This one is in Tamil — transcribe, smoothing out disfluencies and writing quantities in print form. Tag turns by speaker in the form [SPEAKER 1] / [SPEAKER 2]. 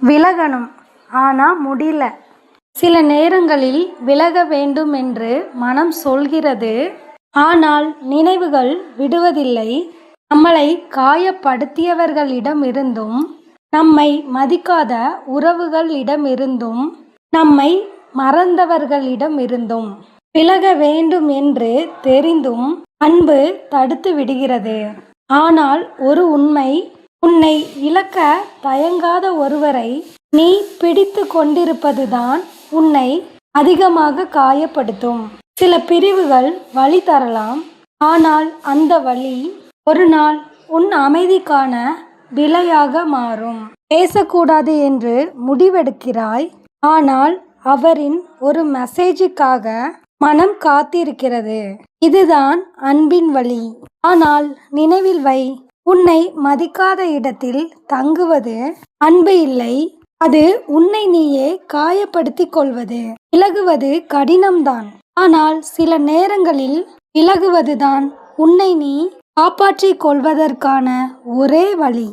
[SPEAKER 1] விலகணும், ஆனா முடியல. சில நேரங்களில் விலக வேண்டும் என்று மனம் சொல்கிறது, ஆனால் நினைவுகள் விடுவதில்லை. நம்மளை காயப்படுத்தியவர்களிடமிருந்தும், நம்மை மதிக்காத உறவுகளிடமிருந்தும், நம்மை மறந்தவர்களிடமிருந்தும் விலக வேண்டும் என்று தெரிந்தும் அன்பு தடுத்து விடுகிறது. ஆனால் ஒரு உண்மை, உன்னை இழக்க தயங்காத ஒருவரை நீ பிடித்து கொண்டிருப்பதுதான் உன்னை அதிகமாக காயப்படுத்தும். சில பிரிவுகள் வலி தரலாம், ஆனால் அந்த வலி ஒரு நாள் உன் அமைதிக்கான விலையாக மாறும். பேசக்கூடாது என்று முடிவெடுக்கிறாய், ஆனால் அவரின் ஒரு மெசேஜுக்காக மனம் காத்திருக்கிறது. இதுதான் அன்பின் வலி. ஆனால் நினைவில் வை, உன்னை மதிக்காத இடத்தில் தங்குவது அன்பு இல்லை, அது உன்னை நீயே காயப்படுத்திக் கொள்வது. விலகுவது கடினம்தான், ஆனால் சில நேரங்களில் விலகுவதுதான் உன்னை நீ காப்பாற்றிக் கொள்வதற்கான ஒரே வழி.